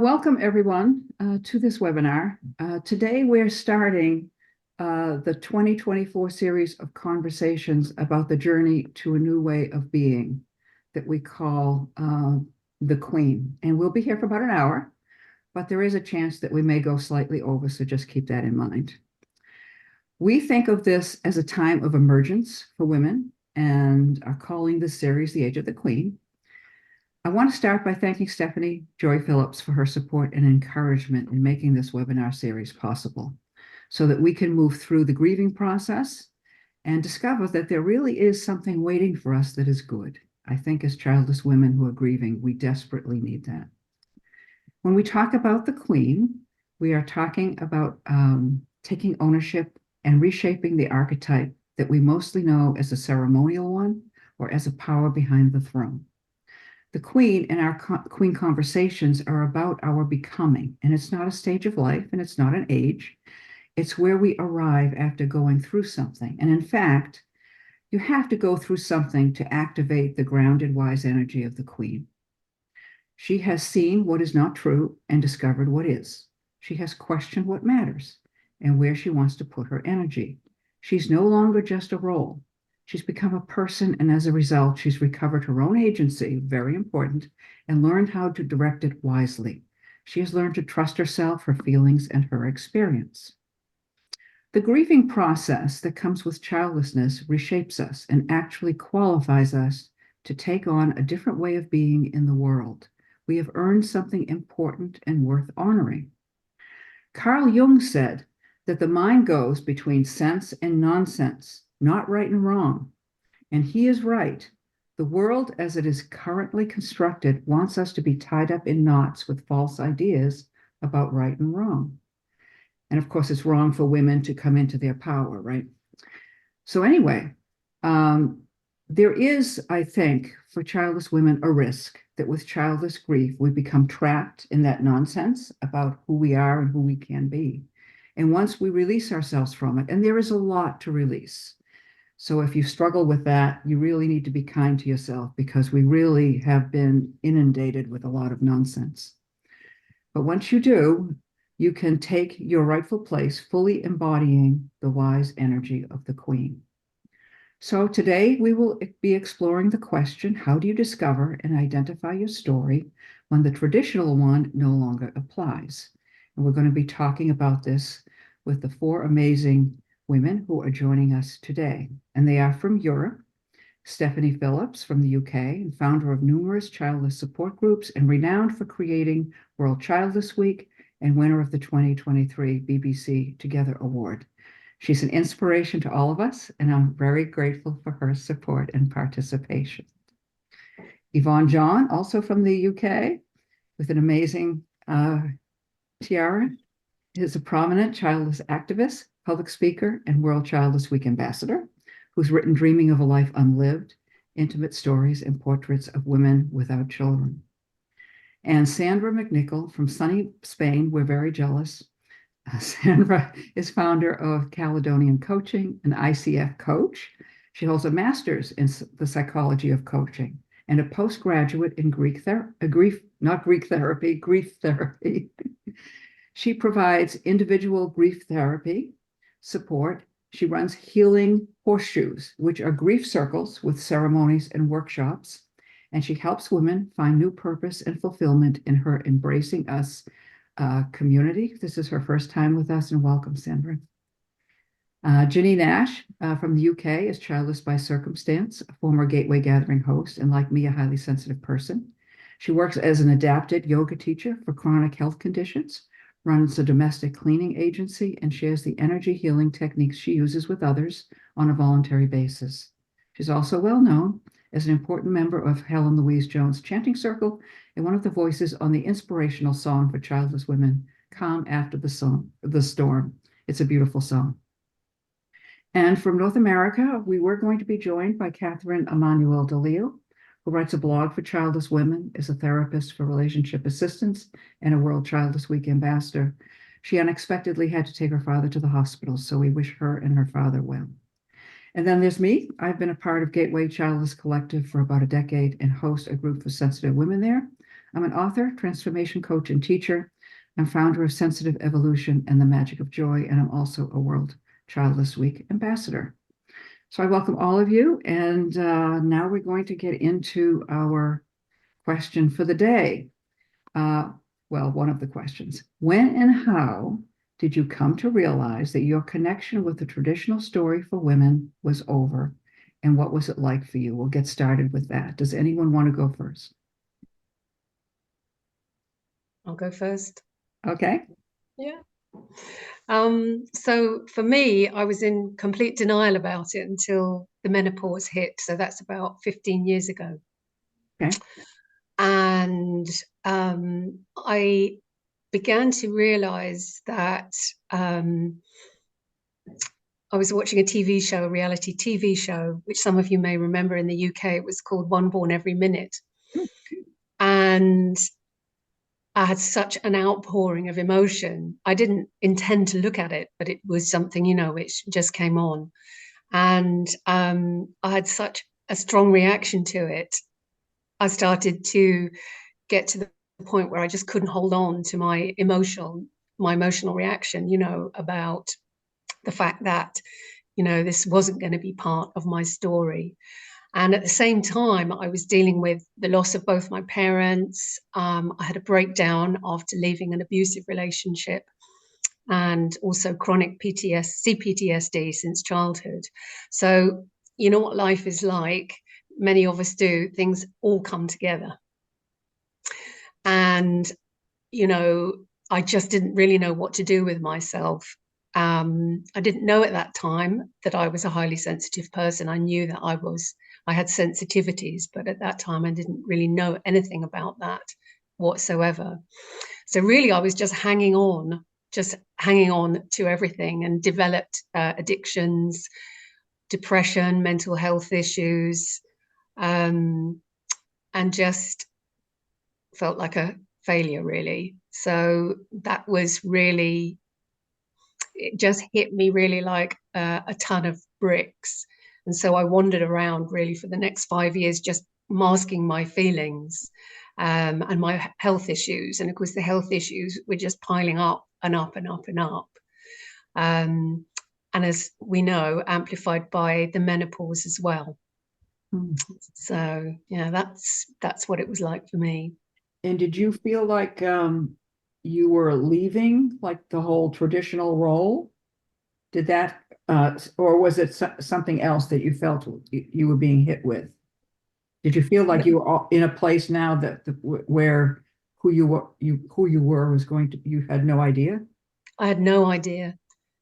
Welcome, everyone, to this webinar. Today, we're starting the 2024 series of conversations about the journey to a new way of being that we call the Queen. And we'll be here for about an hour, but there is a chance that we may go slightly over, so just keep that in mind. We think of this as a time of emergence for women and are calling this series The Age of the Queen. I want to start by thanking Stephanie Joy Phillips for her support and encouragement in making this webinar series possible so that we can move through the grieving process and discover that there really is something waiting for us that is good. I think as childless women who are grieving, we desperately need that. When we talk about the Queen, we are talking about taking ownership and reshaping the archetype that we mostly know as a ceremonial one or as a power behind the throne. The Queen and our Queen conversations are about our becoming, and it's not a stage of life and it's not an age. It's where we arrive after going through something. And in fact, you have to go through something to activate the grounded, wise energy of the Queen. She has seen what is not true and discovered what is. She has questioned what matters and where she wants to put her energy. She's no longer just a role. She's become a person, and as a result, she's recovered her own agency, very important, and learned how to direct it wisely. She has learned to trust herself, her feelings, and her experience. The grieving process that comes with childlessness reshapes us and actually qualifies us to take on a different way of being in the world. We have earned something important and worth honoring. Carl Jung said that the mind goes between sense and nonsense, not right and wrong. And he is right. The world as it is currently constructed wants us to be tied up in knots with false ideas about right and wrong. And of course, it's wrong for women to come into their power, right? So anyway, there is, I think, for childless women, a risk that with childless grief, we become trapped in that nonsense about who we are and who we can be. And once we release ourselves from it, and there is a lot to release. So if you struggle with that, you really need to be kind to yourself because we really have been inundated with a lot of nonsense. But once you do, you can take your rightful place, fully embodying the wise energy of the Queen. So today we will be exploring the question, how do you discover and identify your story when the traditional one no longer applies? And we're going to be talking about this with the four amazing women who are joining us today. And they are from Europe: Stephanie Phillips from the UK, and founder of numerous childless support groups and renowned for creating World Childless Week and winner of the 2023 BBC Together Award. She's an inspiration to all of us, and I'm very grateful for her support and participation. Yvonne John, also from the UK, with an amazing tiara, is a prominent childless activist, public speaker, and World Childless Week ambassador, who's written Dreaming of a Life Unlived, intimate stories and portraits of women without children. And Sandra McNichol from sunny Spain, we're very jealous. Sandra is founder of Caledonian Coaching, an ICF coach. She holds a master's in the psychology of coaching and a postgraduate in grief therapy. She provides individual grief therapy support. She runs Healing Horseshoes, which are grief circles with ceremonies and workshops. And she helps women find new purpose and fulfillment in her Embracing Us community. This is her first time with us, and welcome, Sandra. Ginny Nash from the UK is childless by circumstance, a former Gateway Gathering host, and like me, a highly sensitive person. She works as an adapted yoga teacher for chronic health conditions, runs a domestic cleaning agency, and shares the energy healing techniques she uses with others on a voluntary basis. She's also well known as an important member of Helen Louise Jones' Chanting Circle and one of the voices on the inspirational song for childless women, Calm After the Storm. It's a beautiful song. And from North America, we were going to be joined by Catherine Emmanuel DeLeo, who writes a blog for childless women, is a therapist for relationship assistance, and a World Childless Week ambassador. She unexpectedly had to take her father to the hospital, so we wish her and her father well. And then there's me. I've been a part of Gateway Childless Collective for about a decade and host a group for sensitive women there. I'm an author, transformation coach, and teacher. I'm founder of Sensitive Evolution and the Magic of Joy, and I'm also a World Childless Week ambassador. So I welcome all of you, and now we're going to get into our question for the day. Well, one of the questions. When and how did you come to realize that your connection with the traditional story for women was over? And what was it like for you? We'll get started with that. Does anyone want to go first? I'll go first. Okay. Yeah. So for me, I was in complete denial about it until the menopause hit. So that's about 15 years ago. Okay. And I began to realize that I was watching a TV show, a reality TV show, which some of you may remember in the UK. It was called One Born Every Minute. And I had such an outpouring of emotion. I didn't intend to look at it, but it was something, which just came on. And I had such a strong reaction to it. I started to get to the point where I just couldn't hold on to my emotional reaction, about the fact that, this wasn't going to be part of my story. And at the same time, I was dealing with the loss of both my parents. I had a breakdown after leaving an abusive relationship, and also chronic CPTSD since childhood. So, you know what life is like. Many of us do. Things all come together. And, I just didn't really know what to do with myself. I didn't know at that time that I was a highly sensitive person. I knew that I had sensitivities, but at that time I didn't really know anything about that whatsoever. So really I was just hanging on to everything, and developed addictions, depression, mental health issues, and just felt like a failure, really. So that was really, it just hit me really like a ton of bricks. And so I wandered around really for the next 5 years, just masking my feelings and my health issues. And of course, the health issues were just piling up and up and up and up. And as we know, amplified by the menopause as well. So yeah, that's what it was like for me. And did you feel like you were leaving like the whole traditional role? Did that, or was it something else that you felt you were being hit with? Did you feel like you were in a place now that where who you were was going to, you had no idea? I had no idea.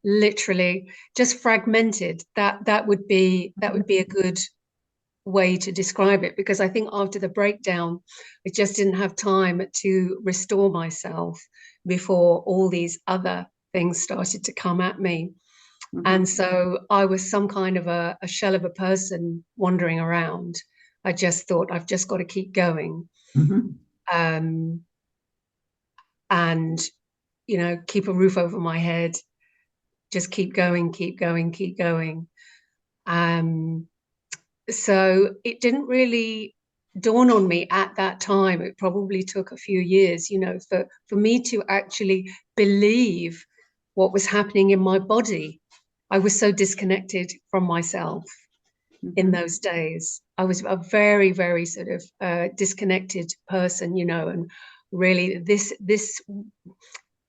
Literally just fragmented. That would be a good way to describe it, because I think after the breakdown, I just didn't have time to restore myself before all these other things started to come at me. And so I was some kind of a shell of a person wandering around. I just thought, I've just got to keep going. And, keep a roof over my head, just keep going, keep going, keep going. So it didn't really dawn on me at that time. It probably took a few years, for me to actually believe what was happening in my body. I was so disconnected from myself in those days. I was a very, very sort of disconnected person, and really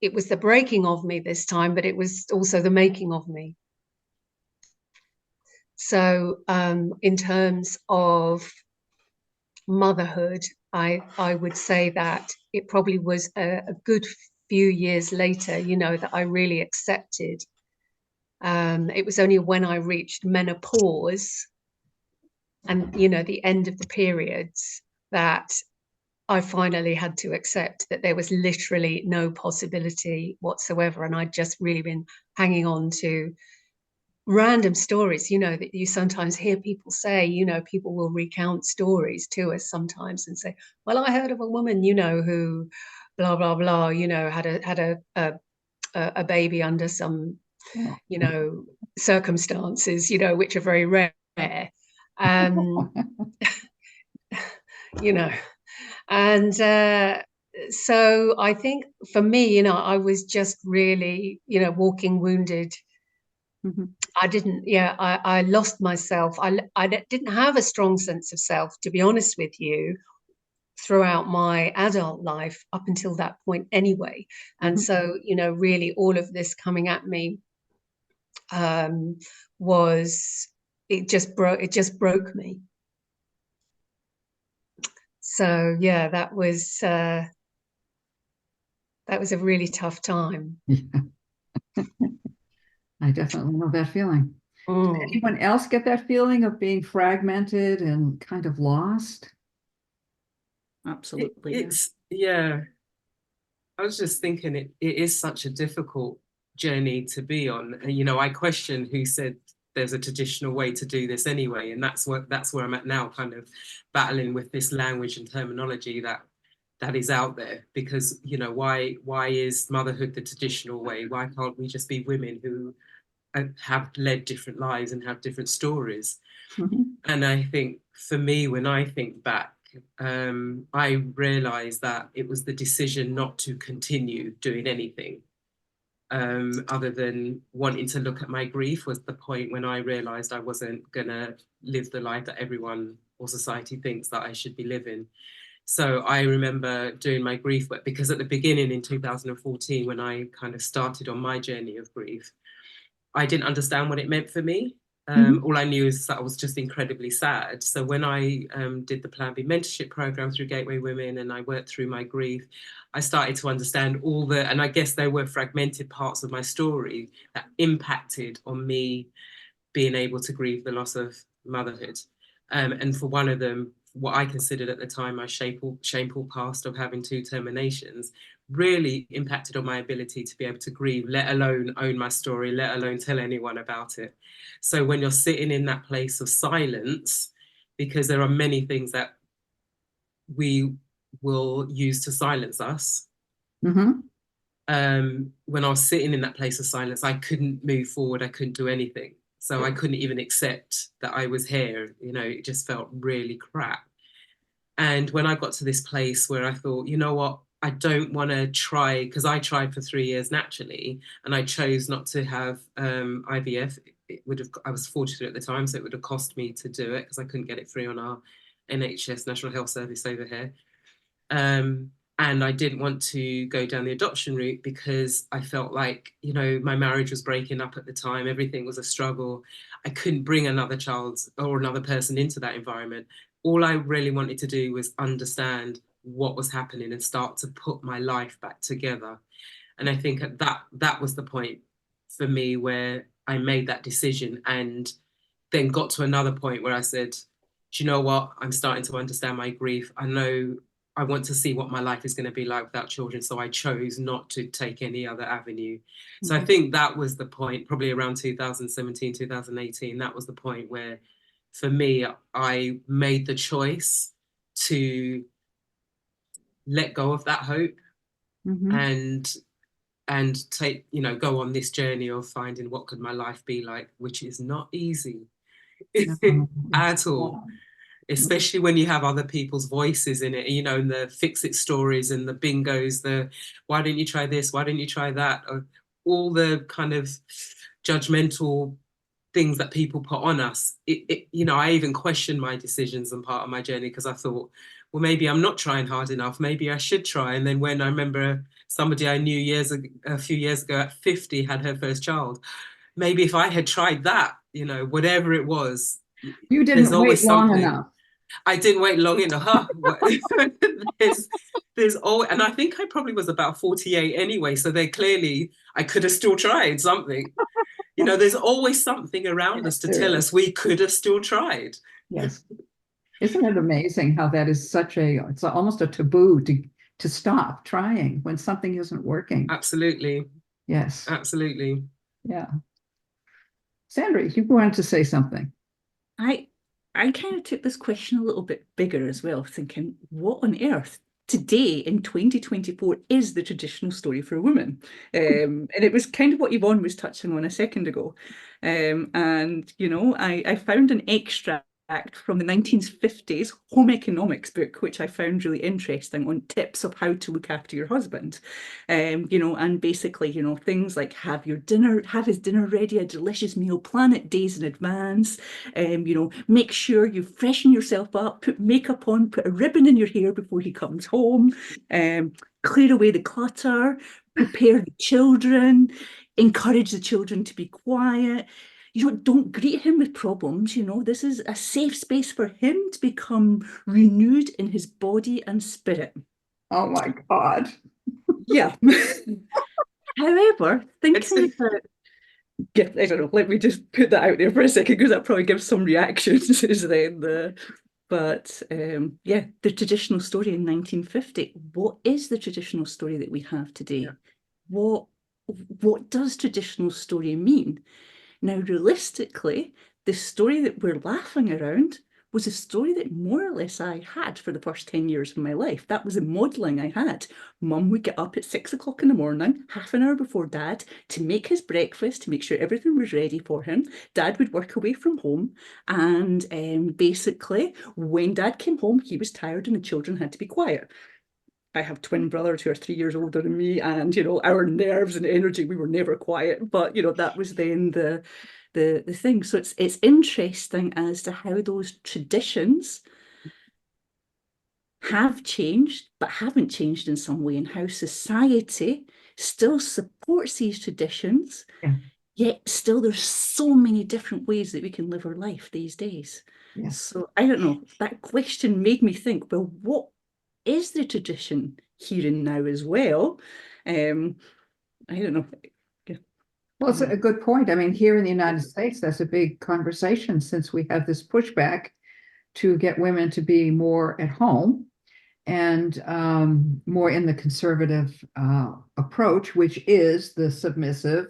it was the breaking of me this time, but it was also the making of me. So in terms of motherhood, I would say that it probably was a good few years later, that I really accepted. It was only when I reached menopause and, the end of the periods, that I finally had to accept that there was literally no possibility whatsoever. And I'd just really been hanging on to random stories, that you sometimes hear people say. People will recount stories to us sometimes and say, well, I heard of a woman, who blah, blah, blah, had a baby under some, circumstances, which are very rare. You know, And so I think for me, I was just really, walking wounded. Mhm. I didn't, yeah, I lost myself. I didn't have a strong sense of self, to be honest with you, throughout my adult life up until that point anyway. And Mhm. so, really all of this coming at me um, was, it just broke me. So yeah, that was a really tough time. Yeah, I definitely know that feeling. Mm. Anyone else get that feeling of being fragmented and kind of lost? Absolutely, yeah. It's, yeah, I was just thinking it is such a difficult journey to be on. And, I question who said there's a traditional way to do this anyway. And that's where I'm at now, kind of battling with this language and terminology that is out there. Because, why is motherhood the traditional way? Why can't we just be women who have led different lives and have different stories? Mhm. And I think for me, when I think back, I realized that it was the decision not to continue doing anything other than wanting to look at my grief was the point when I realized I wasn't going to live the life that everyone or society thinks that I should be living. So I remember doing my grief work because at the beginning in 2014, when I kind of started on my journey of grief, I didn't understand what it meant for me. Mhm. All I knew is that I was just incredibly sad. So when I did the Plan B mentorship program through Gateway Women and I worked through my grief, I started to understand and I guess there were fragmented parts of my story that impacted on me being able to grieve the loss of motherhood. And for one of them, what I considered at the time my shameful past of having two terminations really impacted on my ability to be able to grieve, let alone own my story, let alone tell anyone about it. So when you're sitting in that place of silence, because there are many things that we will use to silence us, Mhm. when I was sitting in that place of silence, I couldn't move forward. I couldn't do anything. So I couldn't even accept that I was here. It just felt really crap. And when I got to this place where I thought, you know what, I don't want to try, because I tried for 3 years naturally, and I chose not to have IVF. I was fortunate at the time, so it would have cost me to do it because I couldn't get it free on our NHS National Health Service over here. And I didn't want to go down the adoption route because I felt like, my marriage was breaking up at the time. Everything was a struggle. I couldn't bring another child or another person into that environment. All I really wanted to do was understand what was happening and start to put my life back together. And I think that was the point for me where I made that decision and then got to another point where I said, do you know what? I'm starting to understand my grief. I know I want to see what my life is going to be like without children. So I chose not to take any other avenue. So I think that was the point, probably around 2017, 2018. That was the point where, for me, I made the choice to let go of that hope Mhm. and take, go on this journey of finding what could my life be like, which is not easy No, at it's all. Especially when you have other people's voices in it, and the fix it stories and the bingos, the why don't you try this, why don't you try that, or all the kind of judgmental things that people put on us. I even questioned my decisions and part of my journey because I thought, well, maybe I'm not trying hard enough, maybe I should try. And then when I remember somebody I knew a few years ago at 50 had her first child, maybe if I had tried that, whatever it was, You there's didn't wait always long something. enough. I didn't wait long enough. there's all, and I think I probably was about 48 anyway. So I could have still tried something. There's always something around us to There tell is. us we could have still tried. Yes. Isn't it amazing how that is it's almost a taboo to stop trying when something isn't working. Absolutely. Yes. Absolutely. Yeah. Sandra, you wanted to say something. I kind of took this question a little bit bigger as well, thinking, what on earth today in 2024 is the traditional story for a woman? And it was kind of what Yvonne was touching on a second ago. And, I found an extract from the 1950s home economics book, which I found really interesting, on tips of how to look after your husband. You know, and basically, you know, things like have his dinner ready, a delicious meal, plan it days in advance. You know, make sure you freshen yourself up, put makeup on, put a ribbon in your hair before he comes home. Clear away the clutter, prepare the children, encourage the children to be quiet. You know, don't greet him with problems. You know, this is a safe space for him to become renewed in his body and spirit. Oh my God. Yeah. However, thinking about, yeah, I don't know, let me just put that out there for a second, because that probably gives some reactions is then but yeah, the traditional story in 1950. What is the traditional story that we have today? Yeah. What does traditional story mean? Now, realistically, the story that we're laughing around was a story that more or less I had for the first 10 years of my life. That was the modelling I had. Mum would get up at 6 o'clock in the morning, half an hour before Dad, to make his breakfast, to make sure everything was ready for him. Dad would work away from home. And basically, when Dad came home, he was tired and the children had to be quiet. I have twin brothers who are 3 years older than me, and you know, our nerves and energy, we were never quiet. But you know, that was then the thing. So it's interesting as to how those traditions have changed, but haven't changed in some way, and how society still supports these traditions. Yeah. Yet still, there's so many different ways that we can live our life these days. Yeah. So I don't know. That question made me think, well, what is the tradition here and now as well? I don't know. Well, it's a good point. I mean, here in the United States, that's a big conversation, since we have this pushback to get women to be more at home and more in the conservative approach, which is the submissive,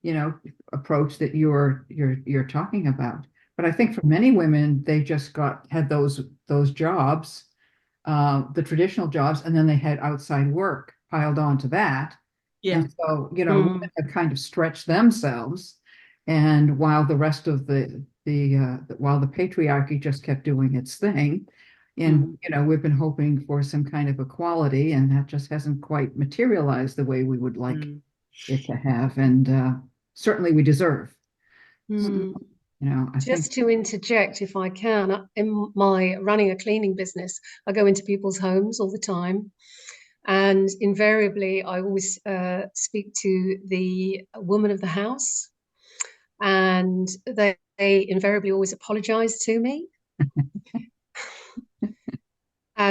you know, approach that you're talking about. But I think for many women, they just had those jobs, the traditional jobs, and then they had outside work piled onto that. Yeah. And so, you know, women have kind of stretched themselves. And while the rest of while the patriarchy just kept doing its thing, and you know, we've been hoping for some kind of equality, and that just hasn't quite materialized the way we would like it to have, and certainly we deserve. So, you know, I Just think, to interject, if I can, in my running a cleaning business, I go into people's homes all the time. And invariably, I always speak to the woman of the house, and they invariably always apologize to me.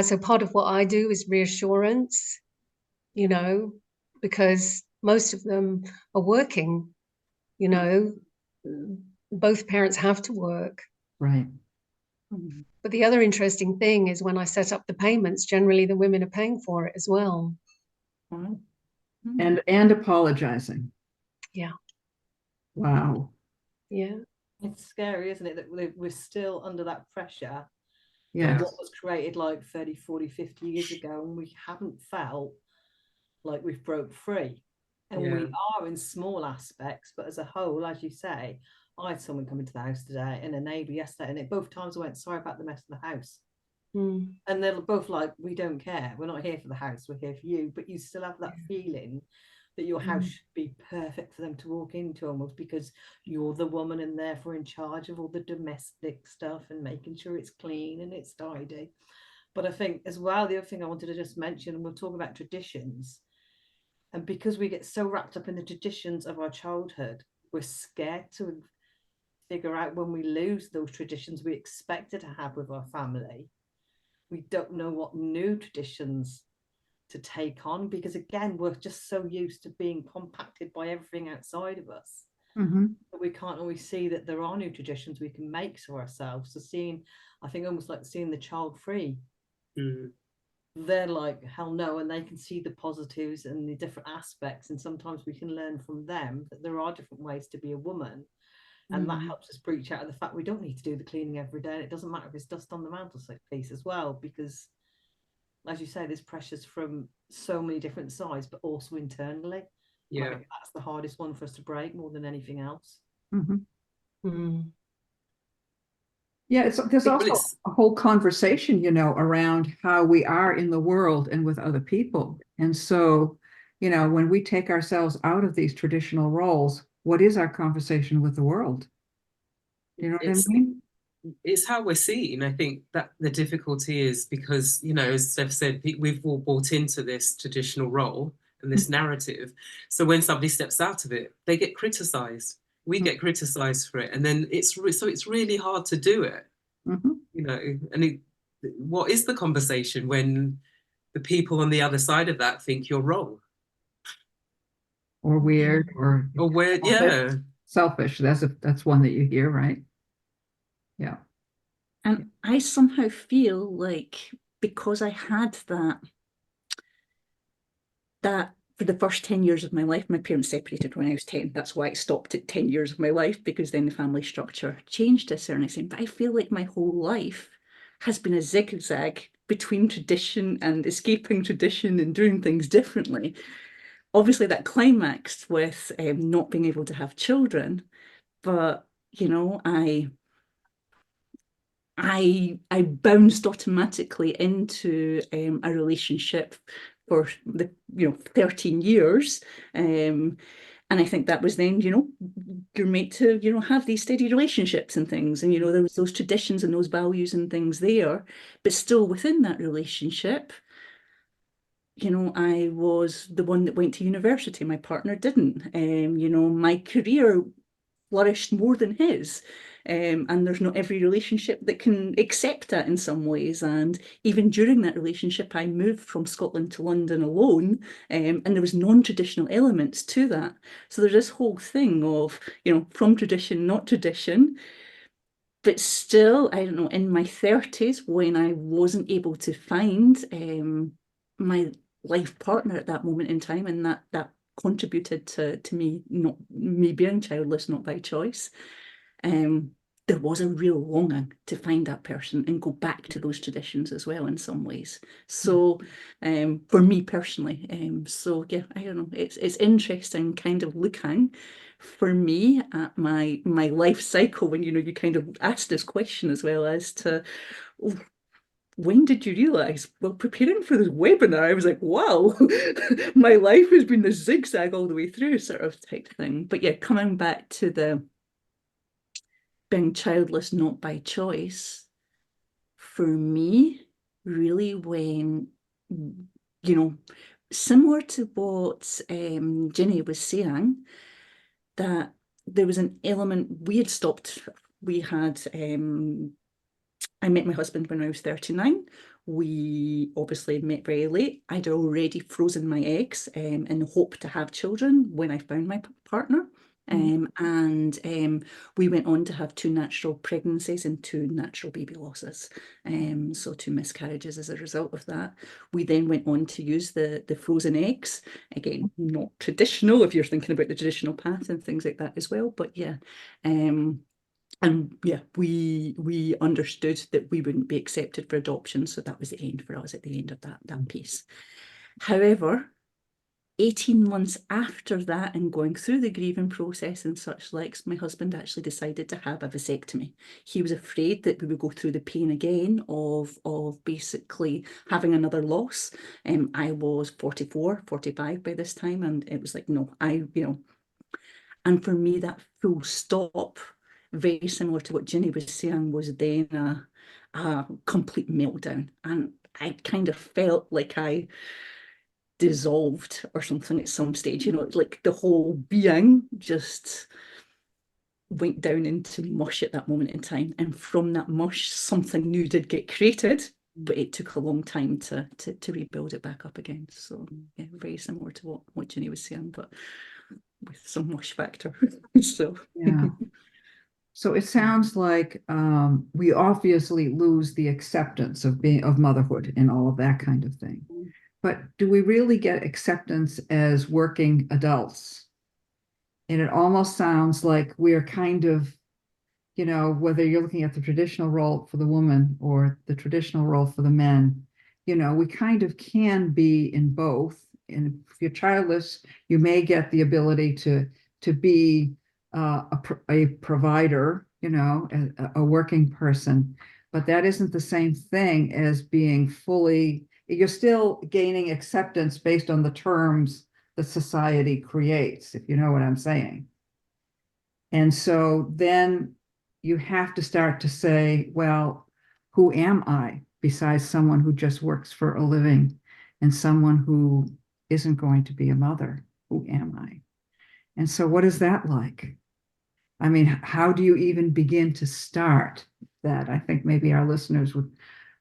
So part of what I do is reassurance, you know, because most of them are working, you know, both parents have to work. right. But the other interesting thing is when I set up the payments, generally the women are paying for it as well. Wow. And apologizing. Yeah. Wow. Yeah. It's scary, isn't it, that we're still under that pressure Yeah. of what was created like 30, 40, 50 years ago, and we haven't felt like we've broke free. And we are in small aspects, but as a whole, as you say, I had someone come into the house today and a neighbour yesterday, and both times I went, sorry about the mess in the house. And they're both like, we don't care, we're not here for the house, we're here for you. But you still have that feeling that your house should be perfect for them to walk into, almost because you're the woman and therefore in charge of all the domestic stuff and making sure it's clean and it's tidy. But I think as well, the other thing I wanted to just mention, and we'll talk about traditions, and because we get so wrapped up in the traditions of our childhood, we're scared to figure out when we lose those traditions we expected to have with our family. We don't know what new traditions to take on, because again, we're just so used to being compacted by everything outside of us that we can't always see that there are new traditions we can make to ourselves. So I think almost like seeing the child free, they're like, hell no, and they can see the positives and the different aspects, and sometimes we can learn from them that there are different ways to be a woman. And that helps us breach out of the fact we don't need to do the cleaning every day, and it doesn't matter if it's dust on the mantelpiece as well, because as you say, there's pressures from so many different sides, but also internally. I think that's the hardest one for us to break more than anything else. Yeah, there's Well, also it's a whole conversation, around how we are in the world and with other people. And so, when we take ourselves out of these traditional roles, what is our conversation with the world? You know what I it's mean? it's how we're seen. I think that the difficulty is because, as Steph said, we've all bought into this traditional role and this narrative. So when somebody steps out of it, they get criticized. We get criticized for it, and then it's really hard to do it. Mhm. And what is the conversation when the people on the other side of that think you're wrong Or weird or or where? selfish. Yeah, Selfish. That's one that you hear, right? Yeah. And I somehow feel like because I had that for the first 10 years of my life, my parents separated when I was 10. That's why it stopped at 10 years of my life, because then the family structure changed to a certain extent. But I feel like my whole life has been a zigzag between tradition and escaping tradition and doing things differently. Obviously, that climaxed with not being able to have children, but I bounced automatically into a relationship for the 13 years. And I think that was then, you're meant to, have these steady relationships and things. And, there was those traditions and those values and things there. But still within that relationship, I was the one that went to university. My partner didn't. My career flourished more than his. And there's not every relationship that can accept that in some ways. And even during that relationship, I moved from Scotland to London alone, and there was non-traditional elements to that. So there's this whole thing of, from tradition, not tradition. But still, I don't know, in my 30s, when I wasn't able to find my life partner at that moment in time, and that contributed to me being childless, not by choice. There was a real longing to find that person and go back to those traditions as well in some ways. So for me personally, so yeah, I don't know, it's interesting kind of looking for me at my life cycle when you kind of ask this question as well as to, oh, when did you realize? Well, preparing for this webinar, I was like, wow, my life has been this zigzag all the way through sort of type thing. But yeah, coming back to the being childless not by choice, for me, really when, similar to what Ginny was saying, that there was an element, we had, I met my husband when I was 39. We obviously met very late. I'd already frozen my eggs in the hope to have children when I found my partner. And we went on to have 2 natural pregnancies and 2 natural baby losses. So 2 miscarriages as a result of that. We then went on to use the frozen eggs. Again, not traditional if you're thinking about the traditional path and things like that as well. But yeah, and yeah, we understood that we wouldn't be accepted for adoption, so that was the end for us at the end of that piece. However, 18 months after that and going through the grieving process and such likes, my husband actually decided to have a vasectomy. He was afraid that we would go through the pain again of basically having another loss. I was 44, 45 by this time, and it was like, no, and for me, that full stop, very similar to what Ginny was saying, was then a complete meltdown. And I kind of felt like I dissolved or something at some stage, like the whole being just went down into mush at that moment in time. And from that mush, something new did get created, but it took a long time to rebuild it back up again. So yeah, very similar to what Ginny was saying, but with some mush factor. So Yeah. So it sounds like we obviously lose the acceptance of motherhood and all of that kind of thing. But do we really get acceptance as working adults? And it almost sounds like we're kind of, whether you're looking at the traditional role for the woman or the traditional role for the men, we kind of can be in both. And if you're childless, you may get the ability to be a provider you know, a working person. But that isn't the same thing as being fully, you're still gaining acceptance based on the terms that society creates, if you know what I'm saying. And so then you have to start to say, well, who am I besides someone who just works for a living and someone who isn't going to be a mother? Who am I? And so what is that like? I mean, how do you even begin to start that? I think maybe our listeners would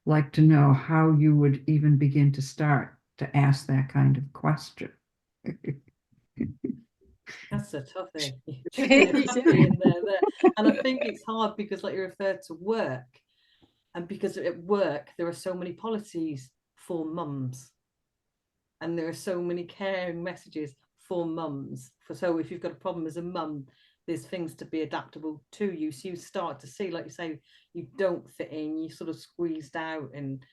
like to know how you would even begin to start to ask that kind of question. That's a toughie. You're chucking a toughie in there. And I think it's hard because, like you referred to work, and because at work there are so many policies for mums, and there are so many caring messages for mums. So if you've got a problem as a mum, there's things to be adaptable to you. So you start to see, like you say, you don't fit in, you sort of squeezed out, and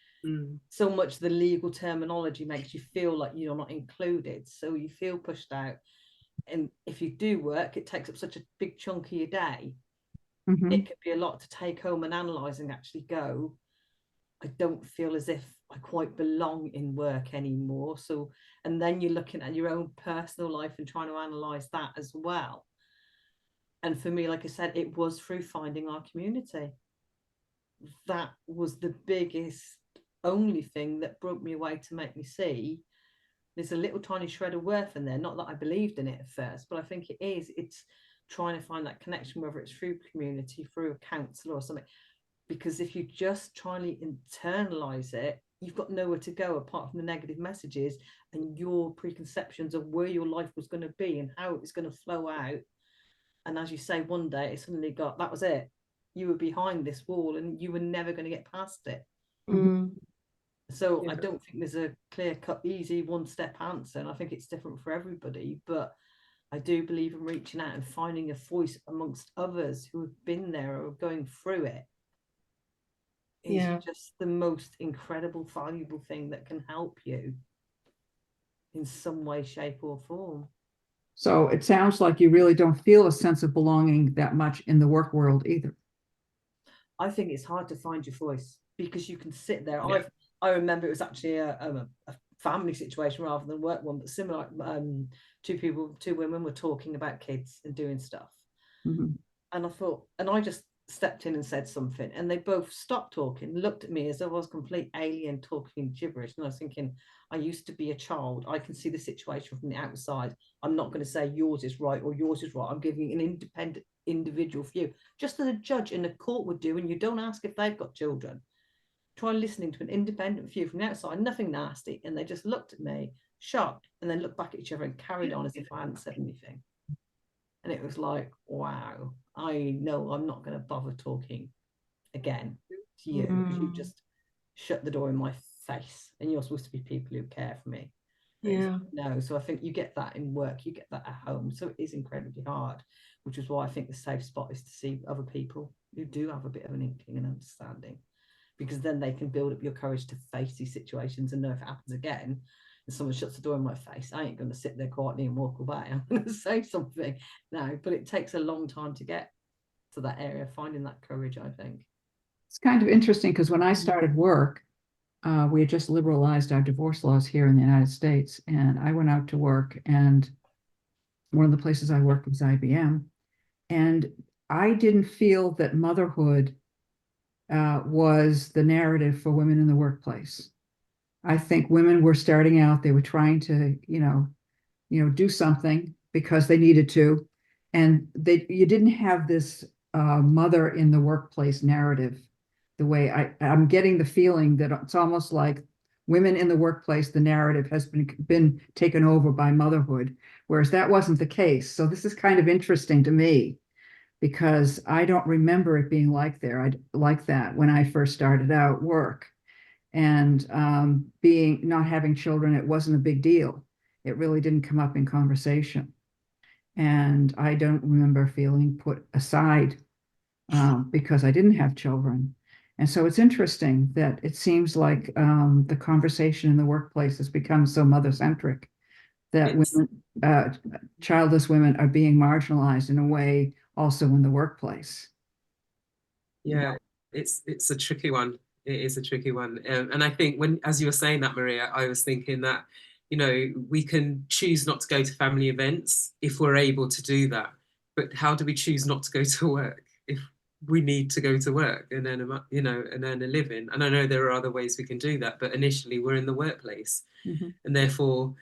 so much the legal terminology makes you feel like you're not included. So you feel pushed out. And if you do work, it takes up such a big chunk of your day. Mhm. It could be a lot to take home and analyze and actually go, I don't feel as if I quite belong in work anymore. So, and then you're looking at your own personal life and trying to analyze that as well. And for me, like I said, it was through finding our community. That was the biggest, only thing that broke me away to make me see there's a little tiny shred of worth in there. Not that I believed in it at first, but I think it is. It's trying to find that connection, whether it's through community, through a counsellor or something. Because if you just try to internalize it, you've got nowhere to go apart from the negative messages and your preconceptions of where your life was going to be and how it was going to flow out. And as you say, one day it suddenly got, that was it. You were behind this wall and you were never going to get past it. So I don't think there's a clear-cut, easy one-step answer, and I think it's different for everybody. But I do believe in reaching out and finding a voice amongst others who have been there or going through it. It's just the most incredible, valuable thing that can help you in some way, shape, or form. So it sounds like you really don't feel a sense of belonging that much in the work world either. I think it's hard to find your voice because you can sit there. Yeah. I remember it was actually a family situation rather than work one, but similar. Two women were talking about kids and doing stuff, Mhm. and I thought, and I just stepped in and said something, and they both stopped talking, looked at me as though I was complete alien talking gibberish, and I was thinking, I used to be a child. I can see the situation from the outside. I'm not going to say yours is right or yours is right. I'm giving an independent individual view, just as a judge in a court would do, and you don't ask if they've got children. Try listening to an independent view from the outside, nothing nasty. And they just looked at me, shocked, and then looked back at each other and carried on as if I hadn't said anything. And it was like, wow, I know I'm not going to bother talking again to you because you just shut the door in my face and you're supposed to be people who care for me. No, so I think you get that in work, you get that at home. So it is incredibly hard, which is why I think the safe spot is to see other people who do have a bit of an inkling and understanding, because then they can build up your courage to face these situations and know if it happens again and someone shuts the door in my face, I ain't going to sit there quietly and walk away. I'm going to say something now, but it takes a long time to get to that area, finding that courage, I think. It's kind of interesting because when I started work, we had just liberalized our divorce laws here in the United States, and I went out to work, and one of the places I worked was IBM, and I didn't feel that motherhood was the narrative for women in the workplace. I think women were starting out, they were trying to, do something because they needed to. And you didn't have this mother in the workplace narrative the way I'm getting the feeling that it's almost like women in the workplace, the narrative has been taken over by motherhood, whereas that wasn't the case. So this is kind of interesting to me because I don't remember it being like that when I first started out work. And not having children, it wasn't a big deal. It really didn't come up in conversation. And I don't remember feeling put aside because I didn't have children. And so it's interesting that it seems like the conversation in the workplace has become so mother-centric that childless women are being marginalized in a way also in the workplace. Yeah, it's a tricky one. It is a tricky one. And I think when, as you were saying that, Maria, I was thinking that, you know, we can choose not to go to family events if we're able to do that. But how do we choose not to go to work if we need to go to work and earn you know, and earn a living? And I know there are other ways we can do that, but initially we're in the workplace, and therefore,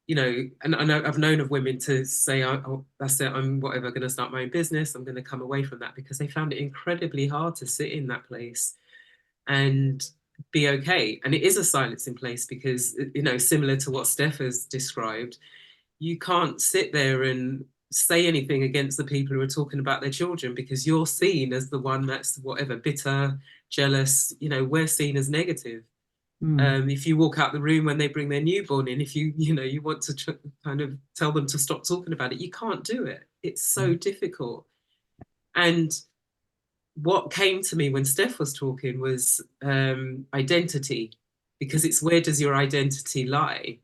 you know, and I know I've known of women to say, oh, that's it, I'm whatever, going to start my own business, I'm going to come away from that, because they found it incredibly hard to sit in that place and be okay. And it is a silence in place because, you know, similar to what Steph has described, you can't sit there and say anything against the people who are talking about their children, because you're seen as the one that's whatever, bitter, jealous, you know, we're seen as negative. If you walk out the room when they bring their newborn in, if you know, you want to kind of tell them to stop talking about it, you can't do it. It's so difficult. And what came to me when Steph was talking was identity, because it's, where does your identity lie?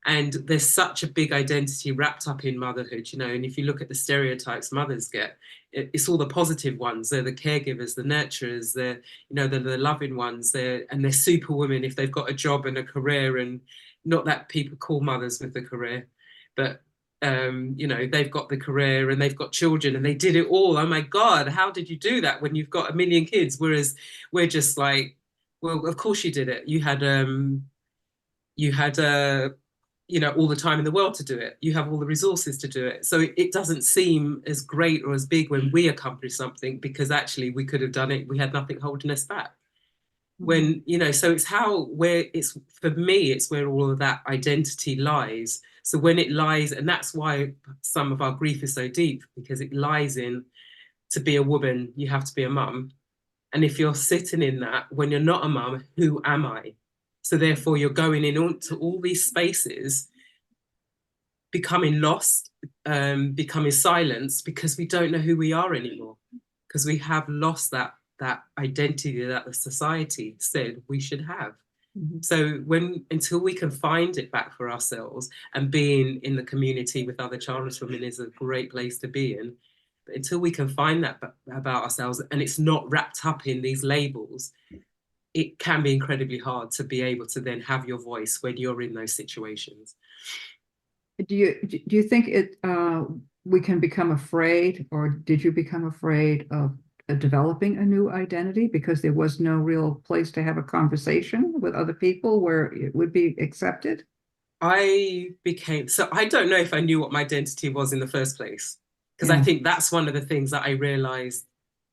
And there's such a big identity wrapped up in motherhood, you know, and if you look at the stereotypes mothers get, it's all the positive ones. They're the caregivers, the nurturers, they're, you know, they're the loving ones, and they're superwomen if they've got a job and a career. And not that people call mothers with the career, but you know, they've got the career and they've got children and they did it all. Oh my God, how did you do that when you've got 1 million kids? Whereas we're just like, well, of course you did it. You had you know, all the time in the world to do it. You have all the resources to do it. So it doesn't seem as great or as big when we accomplish something, because actually we could have done it. We had nothing holding us back. When, you know, so it's it's, for me, it's where all of that identity lies. So when it lies, and that's why some of our grief is so deep, because it lies in, to be a woman, you have to be a mum. And if you're sitting in that, when you're not a mum, who am I? So therefore you're going into all these spaces, becoming lost, becoming silenced, because we don't know who we are anymore, because we have lost that identity that the society said we should have. So until we can find it back for ourselves, and being in the community with other childless women is a great place to be in, but until we can find that about ourselves, and it's not wrapped up in these labels, it can be incredibly hard to be able to then have your voice when you're in those situations. Do you think we can become afraid, or did you become afraid of developing a new identity because there was no real place to have a conversation with other people where it would be accepted? I don't know if I knew what my identity was in the first place, because I think that's one of the things that I realized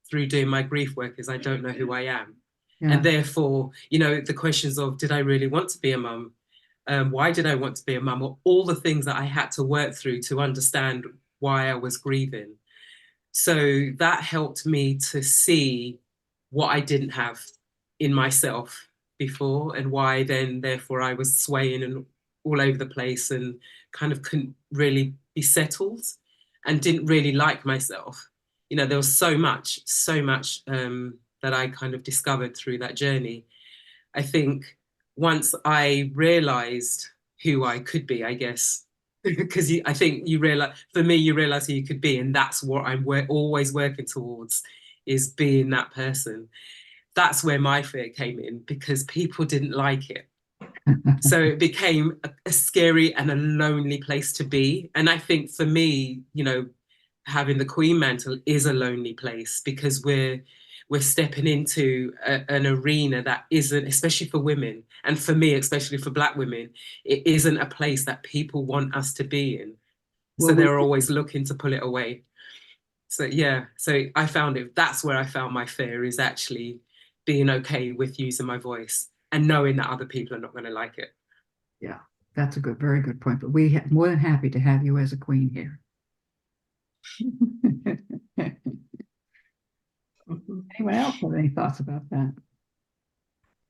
through doing my grief work, is I don't know who I am. And therefore, you know, the questions of, did I really want to be a mum? Why did I want to be a mum? Or all the things that I had to work through to understand why I was grieving. So that helped me to see what I didn't have in myself before, and why then, therefore, I was swaying and all over the place and kind of couldn't really be settled and didn't really like myself. You know, there was so much that I kind of discovered through that journey. I think once I realized who I could be, I guess, because I think you realize, for me, you realize who you could be, and that's what I'm always working towards, is being that person. That's where my fear came in, because people didn't like it. So it became a scary and a lonely place to be. And I think for me, you know, having the Queen mantle is a lonely place, because we're stepping into an arena that isn't, especially for women, and for me, especially for Black women, it isn't a place that people want us to be in. So they're always looking to pull it away. So yeah, so I found that's where I found my fear, is actually being okay with using my voice and knowing that other people are not going to like it. Yeah, that's a very good point. But we're more than happy to have you as a queen here. Anyone else have any thoughts about that?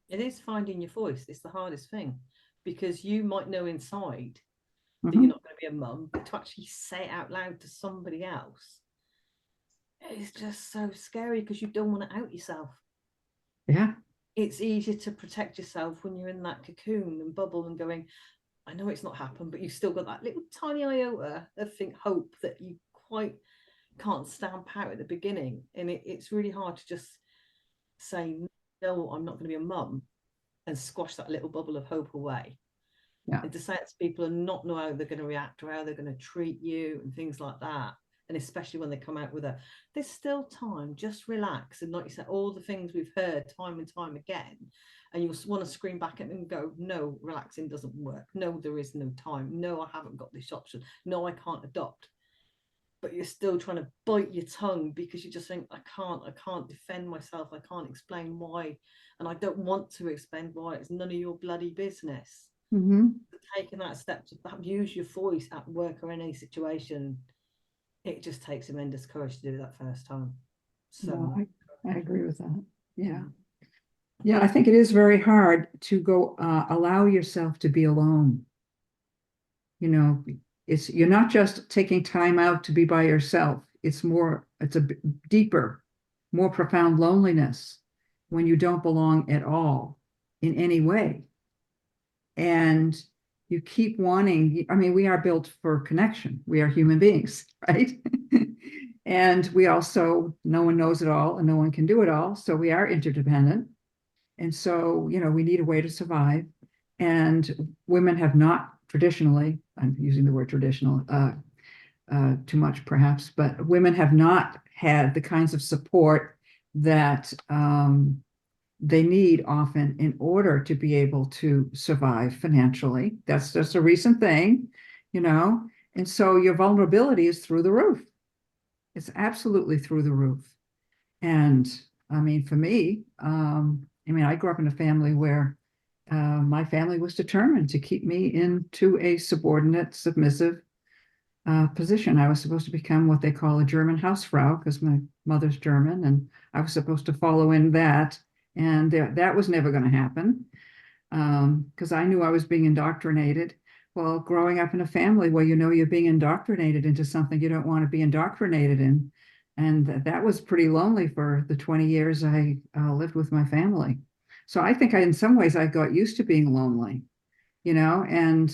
It is finding your voice. It's the hardest thing, because you might know inside that you're not going to be a mum, but to actually say it out loud to somebody else, it's just so scary, because you don't want to out yourself. Yeah. It's easier to protect yourself when you're in that cocoon and bubble and going, I know it's not happened, but you've still got that little tiny iota of hope that you quite can't stamp out at the beginning. And it's really hard to just saying, no, I'm not going to be a mum, and squash that little bubble of hope away. Yeah. And to say it to people and not know how they're going to react or how they're going to treat you and things like that. And especially when they come out with there's still time, just relax. And like you said, all the things we've heard time and time again, and you want to scream back at them and go, no, relaxing doesn't work. No, there is no time. No, I haven't got this option. No, I can't adopt. But you're still trying to bite your tongue because you just think, I can't defend myself. I can't explain why. And I don't want to explain why. It's none of your bloody business. Mm-hmm. Taking that step to use your voice at work or in any situation, it just takes tremendous courage to do that first time. So No, I agree with that. Yeah. Yeah, I think it is very hard to go allow yourself to be alone. You know, you're not just taking time out to be by yourself. It's a deeper, more profound loneliness when you don't belong at all in any way. And you keep wanting, I mean, we are built for connection. We are human beings, right? And we also, no one knows it all and no one can do it all. So we are interdependent. And so, you know, we need a way to survive. And women have not traditionally, I'm using the word traditional too much perhaps, but women have not had the kinds of support that they need often in order to be able to survive financially. That's just a recent thing, you know, and so your vulnerability is through the roof. It's absolutely through the roof. And I mean, for me, I grew up in a family where my family was determined to keep me into a subordinate, submissive position. I was supposed to become what they call a German Hausfrau because my mother's German, and I was supposed to follow in that. And that was never going to happen because I knew I was being indoctrinated. Well, growing up in a family where you know you're being indoctrinated into something you don't want to be indoctrinated in. And that was pretty lonely for the 20 years I lived with my family. So I think in some ways I got used to being lonely, you know, and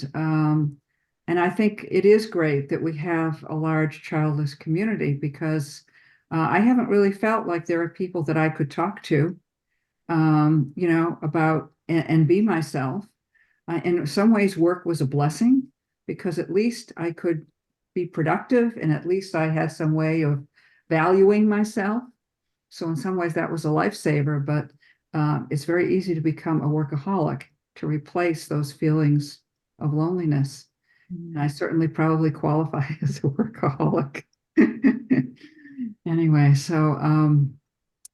I think it is great that we have a large childless community because I haven't really felt like there are people that I could talk to you know, about and be myself. In some ways, work was a blessing because at least I could be productive and at least I had some way of valuing myself. So in some ways, that was a lifesaver, but it's very easy to become a workaholic to replace those feelings of loneliness. And I certainly probably qualify as a workaholic. Anyway, so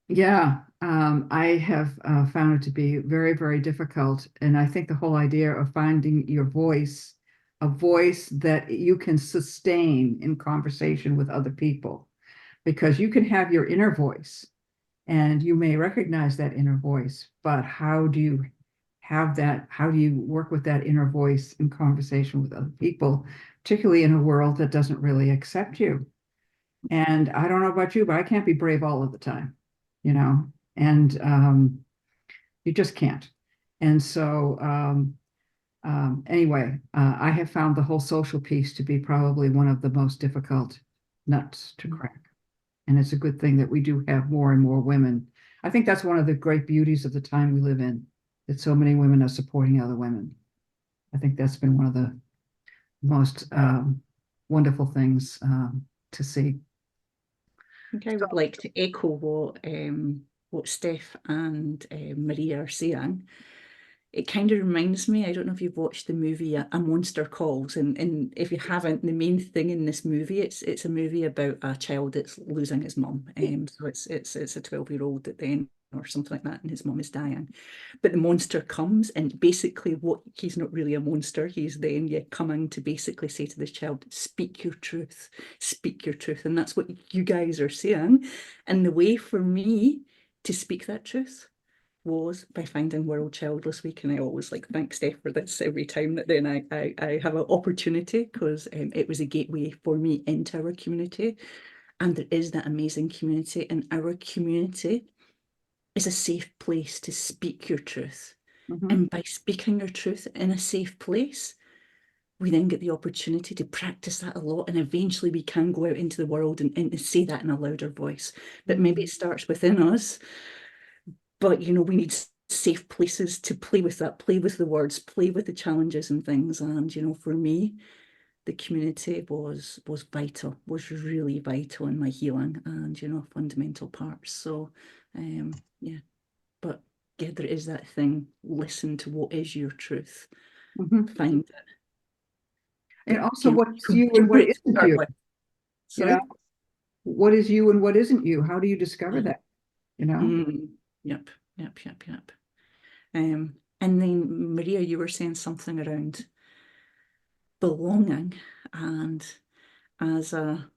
yeah, I have found it to be very, very difficult. And I think the whole idea of finding your voice, a voice that you can sustain in conversation with other people, because you can have your inner voice and you may recognize that inner voice, but how do you have that? How do you work with that inner voice in conversation with other people, particularly in a world that doesn't really accept you? And I don't know about you, but I can't be brave all of the time, you know, and you just can't. And so anyway, I have found the whole social piece to be probably one of the most difficult nuts to crack. And it's a good thing that we do have more and more women. I think that's one of the great beauties of the time we live in, that so many women are supporting other women. I think that's been one of the most wonderful things to see. I think I would like to echo what Steph and Maria are saying. It kind of reminds me, I don't know if you've watched the movie A Monster Calls, and if you haven't, the main thing in this movie, it's a movie about a child that's losing his mum. So it's a 12-year-old that then, or something like that, and his mum is dying. But the monster comes, and basically he's not really a monster, he's then coming to basically say to this child, speak your truth, and that's what you guys are saying. And the way for me to speak that truth was by finding World Childless Week, and I always thank Steph for this every time that then I have an opportunity, because it was a gateway for me into our community. And there is that amazing community, and our community is a safe place to speak your truth. And by speaking your truth in a safe place, we then get the opportunity to practice that a lot, and eventually we can go out into the world and say that in a louder voice. But maybe it starts within us. but you know, we need safe places to play with that, play with the words, play with the challenges and things. And you know, for me, the community was vital, was really vital in my healing, and you know, a fundamental part. So yeah, but yeah, there is that thing, listen to what is your truth, find it. And also You know, what's you and what isn't start you, with. you Sorry? know, what is you and what isn't you? How do you discover that, you know? Yep. And then Maria, you were saying something around belonging, and as a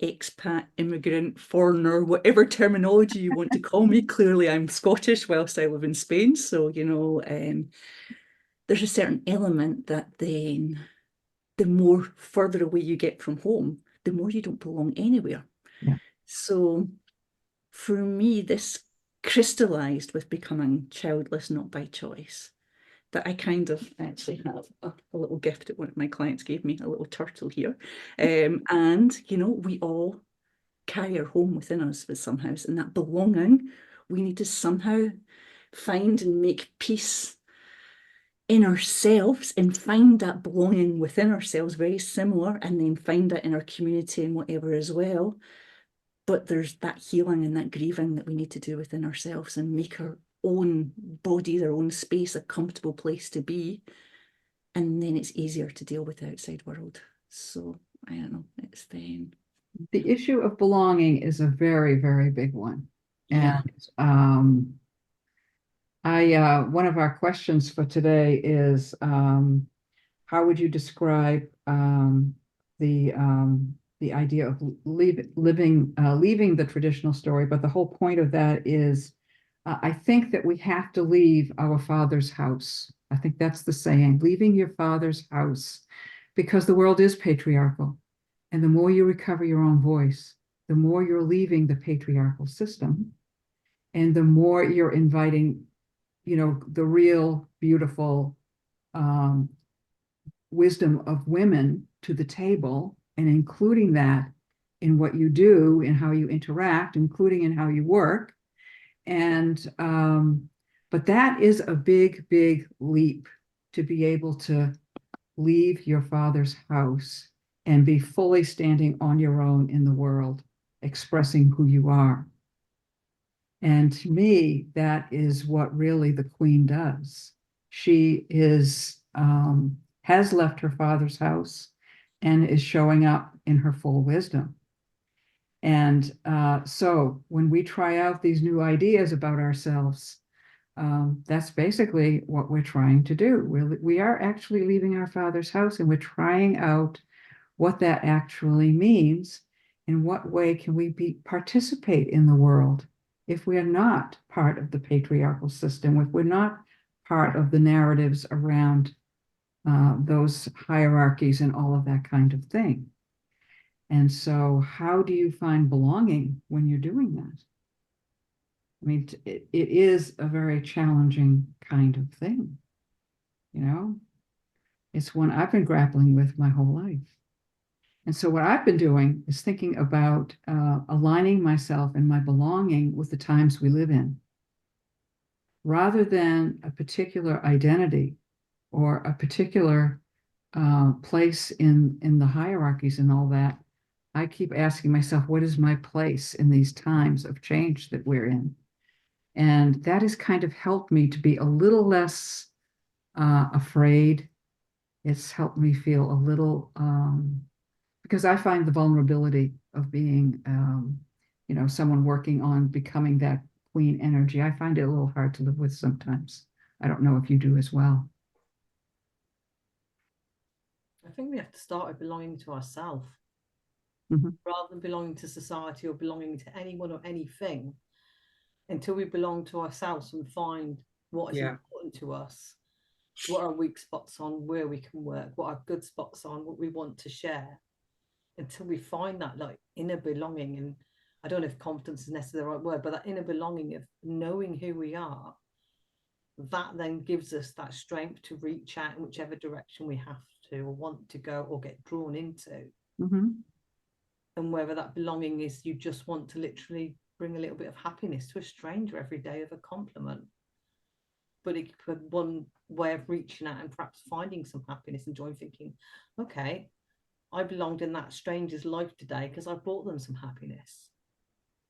expat, immigrant, foreigner, whatever terminology you want to call me, clearly I'm Scottish whilst I live in Spain. So, you know, there's a certain element that then the more further away you get from home, the more you don't belong anywhere. Yeah. So for me, this crystallized with becoming childless, not by choice. That I kind of actually have a little gift that one of my clients gave me, a little turtle here. And, you know, we all carry our home within us with somehow, and that belonging, we need to somehow find and make peace in ourselves and find that belonging within ourselves, very similar, and then find it in our community and whatever as well. But there's that healing and that grieving that we need to do within ourselves and make our own body, their own space, a comfortable place to be. And then it's easier to deal with the outside world. So I don't know, it's then. The issue of belonging is a very, very big one. Yeah. And one of our questions for today is how would you describe the idea of leaving the traditional story? But the whole point of that is, I think that we have to leave our father's house. I think that's the saying, leaving your father's house, because the world is patriarchal. And the more you recover your own voice, the more you're leaving the patriarchal system, and the more you're inviting, you know, the real beautiful wisdom of women to the table, and including that in what you do and how you interact, including in how you work. And but that is a big, big leap, to be able to leave your father's house and be fully standing on your own in the world, expressing who you are. And to me, that is what really the Queen does. She has left her father's house and is showing up in her full wisdom. And so when we try out these new ideas about ourselves, that's basically what we're trying to do. We are actually leaving our father's house, and we're trying out what that actually means. In what way can we participate in the world if we are not part of the patriarchal system, if we're not part of the narratives around those hierarchies and all of that kind of thing? And so how do you find belonging when you're doing that? I mean, it is a very challenging kind of thing, you know? It's one I've been grappling with my whole life. And so what I've been doing is thinking about aligning myself and my belonging with the times we live in, rather than a particular identity or a particular place in the hierarchies and all that. I keep asking myself, what is my place in these times of change that we're in? And that has kind of helped me to be a little less afraid. It's helped me feel a little, because I find the vulnerability of being, you know, someone working on becoming that queen energy, I find it a little hard to live with sometimes. I don't know if you do as well. I think we have to start with belonging to ourselves, rather than belonging to society or belonging to anyone or anything. Until we belong to ourselves and find what is important to us, what our weak spots on, where we can work, what our good spots on, what we want to share. Until we find that like inner belonging, and I don't know if confidence is necessarily the right word, but that inner belonging of knowing who we are, that then gives us that strength to reach out in whichever direction we have to or want to go or get drawn into. And whether that belonging is you just want to literally bring a little bit of happiness to a stranger every day of a compliment. But it could be one way of reaching out and perhaps finding some happiness and joy, and thinking, okay, I belonged in that stranger's life today because I brought them some happiness.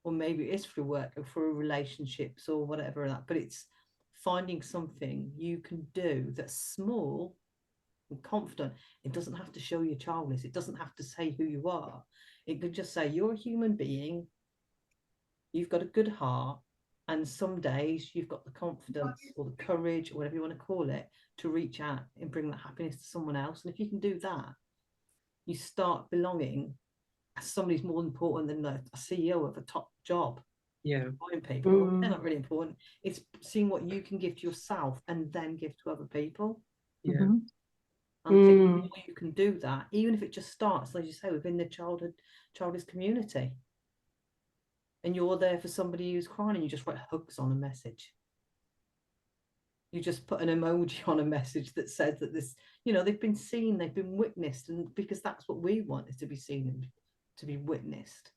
Or maybe it is through work or through relationships or whatever that, but it's finding something you can do that's small and confident. It doesn't have to show you're childless. It doesn't have to say who you are. It could just say you're a human being, you've got a good heart, and some days you've got the confidence or the courage or whatever you want to call it to reach out and bring that happiness to someone else. And if you can do that, you start belonging as somebody's more important than a CEO of a top job. Yeah. People, they're not really important. It's seeing what you can give to yourself and then give to other people. Yeah. Mm-hmm. And I think the more you can do that, even if it just starts, like you say, within the childless community, and you're there for somebody who's crying and you just write hugs on a message. You just put an emoji on a message that says that this, you know, they've been seen, they've been witnessed, and because that's what we want, is to be seen and to be witnessed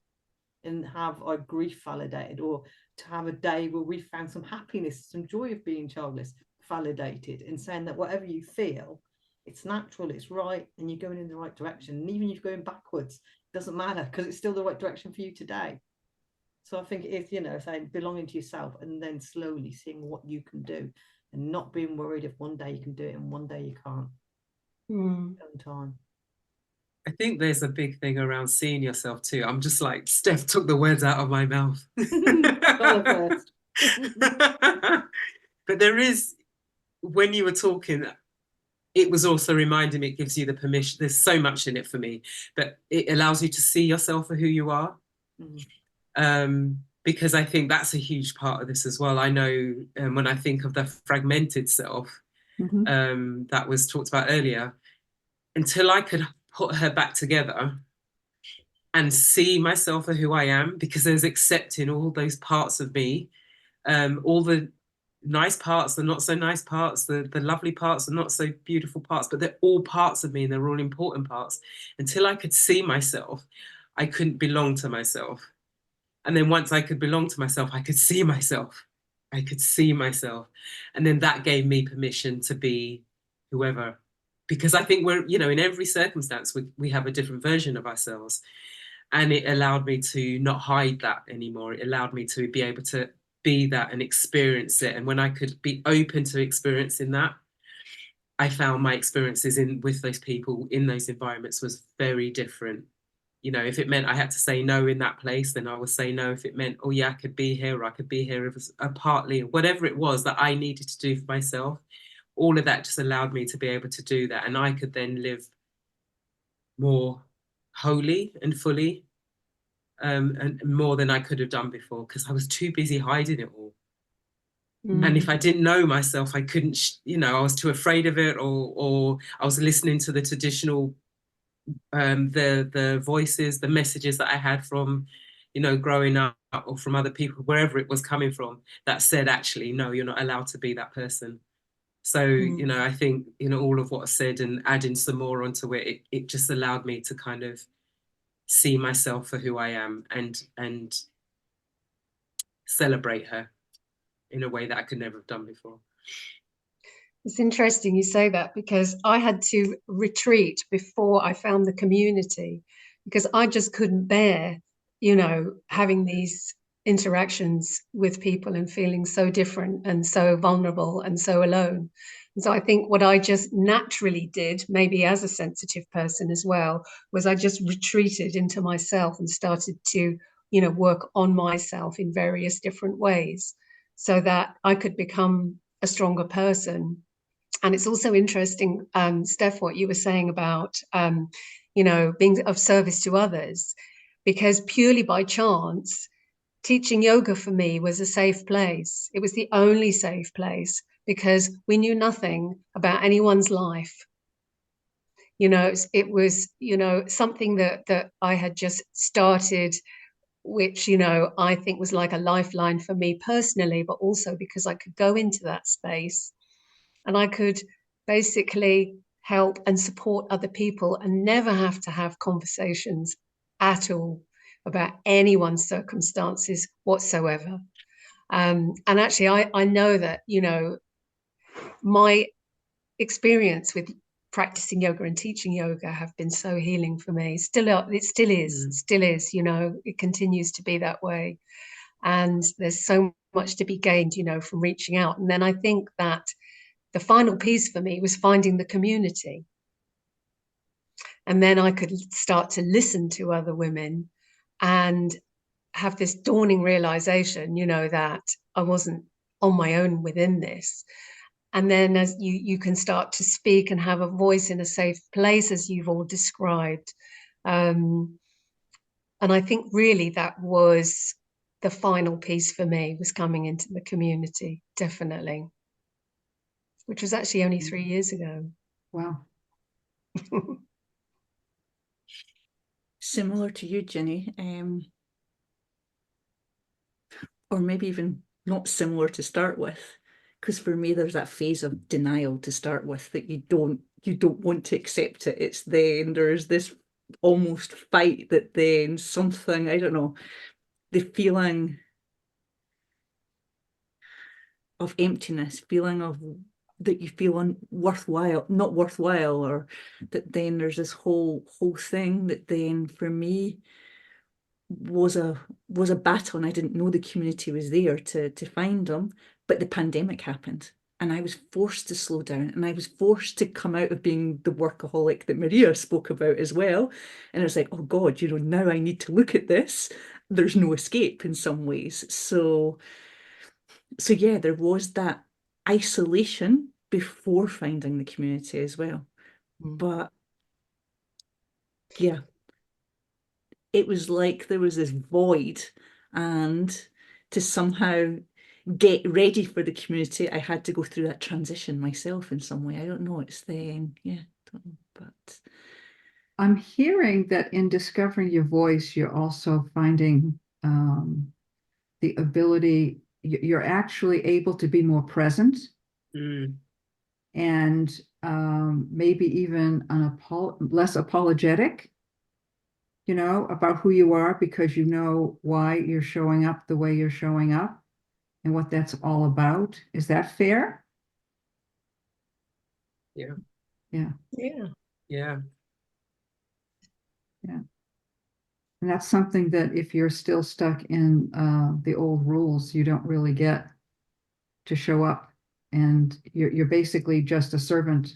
and have our grief validated, or to have a day where we found some happiness, some joy of being childless validated, and saying that whatever you feel, it's natural, it's right, and you're going in the right direction. And even if you're going backwards, it doesn't matter, because it's still the right direction for you today. So I think it is, you know, saying belonging to yourself and then slowly seeing what you can do and not being worried if one day you can do it and one day you can't. Time. I think there's a big thing around seeing yourself too. I'm just like, Steph took the words out of my mouth. But there is, when you were talking, it was also reminding me, it gives you the permission. There's so much in it for me, but it allows you to see yourself for who you are. Because I think that's a huge part of this as well. I know when I think of the fragmented self that was talked about earlier, until I could put her back together and see myself for who I am, because there's accepting all those parts of me, all the nice parts, the not so nice parts, the lovely parts, the not so beautiful parts, but they're all parts of me and they're all important parts. Until I could see myself, I couldn't belong to myself. And then once I could belong to myself, I could see myself. I could see myself. And then that gave me permission to be whoever. Because I think we're, you know, in every circumstance, we have a different version of ourselves. And it allowed me to not hide that anymore. It allowed me to be able to be that and experience it. And when I could be open to experiencing that, I found my experiences with those people in those environments was very different. You know, if it meant I had to say no in that place, then I would say no. If it meant, oh yeah, I could be here, or I could be here, if it was partly, whatever it was that I needed to do for myself, all of that just allowed me to be able to do that. And I could then live more wholly and fully, and more than I could have done before, because I was too busy hiding it all. And if I didn't know myself, I couldn't, you know, I was too afraid of it, or I was listening to the traditional the voices, the messages that I had from, you know, growing up, or from other people, wherever it was coming from, that said, actually, no, you're not allowed to be that person. So, you know, I think, you know, all of what I said and adding some more onto it, it just allowed me to kind of see myself for who I am and celebrate her in a way that I could never have done before. It's interesting you say that, because I had to retreat before I found the community, because I just couldn't bear, you know, having these interactions with people and feeling so different and so vulnerable and so alone. And so I think what I just naturally did, maybe as a sensitive person as well, was I just retreated into myself and started to, you know, work on myself in various different ways so that I could become a stronger person. And it's also interesting, Steph, what you were saying about, you know, being of service to others, because purely by chance, teaching yoga for me was a safe place. It was the only safe place, because we knew nothing about anyone's life. You know, it was, you know, something that I had just started, which, you know, I think was like a lifeline for me personally, but also because I could go into that space and I could basically help and support other people and never have to have conversations at all about anyone's circumstances whatsoever. And actually, I know that, you know, my experience with practicing yoga and teaching yoga have been so healing for me. It still is, you know, it continues to be that way. And there's so much to be gained, you know, from reaching out. And then I think that the final piece for me was finding the community. And then I could start to listen to other women and have this dawning realization, you know, that I wasn't on my own within this. And then as you can start to speak and have a voice in a safe place, as you've all described. And I think really that was the final piece for me, was coming into the community, definitely, which was actually only 3 years ago. Wow. Similar to you, Ginny, or maybe even not similar to start with, because for me there's that phase of denial to start with, that you don't want to accept it. It's then there's this almost fight that then something, I don't know, the feeling of emptiness, feeling of that you feel not worthwhile, or that then there's this whole thing that then for me was a battle, and I didn't know the community was there to find them. But the pandemic happened, and I was forced to slow down, and I was forced to come out of being the workaholic that Maria spoke about as well. And I was like, oh God, you know, now I need to look at this. There's no escape in some ways. So yeah, there was that isolation before finding the community as well. But yeah, it was like there was this void, and to somehow get ready for the community, I had to go through that transition myself in some way. I don't know, it's the, yeah, don't know, but I'm hearing that in discovering your voice, you're also finding the ability, you're actually able to be more present and maybe even less apologetic, you know, about who you are, because you know why you're showing up the way you're showing up and what that's all about. Is that fair? Yeah. Yeah. Yeah. Yeah. Yeah. And that's something that if you're still stuck in the old rules, you don't really get to show up. And you're basically just a servant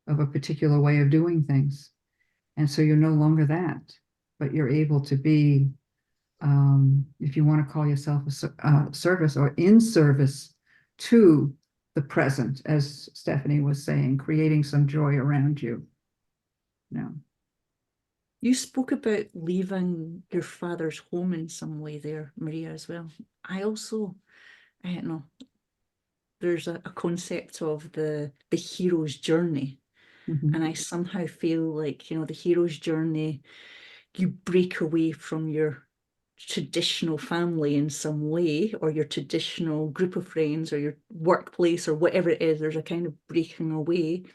of a particular way of doing things. And so you're no longer that, but you're able to be, if you want to call yourself a service or in service to the present, as Stephanie was saying, creating some joy around you. No. You spoke about leaving your father's home in some way there, Maria, as well. I don't know, there's a concept of the hero's journey. Mhm. And I somehow feel like, you know, the hero's journey, you break away from your traditional family in some way, or your traditional group of friends, or your workplace, or whatever it is. There's a kind of breaking away,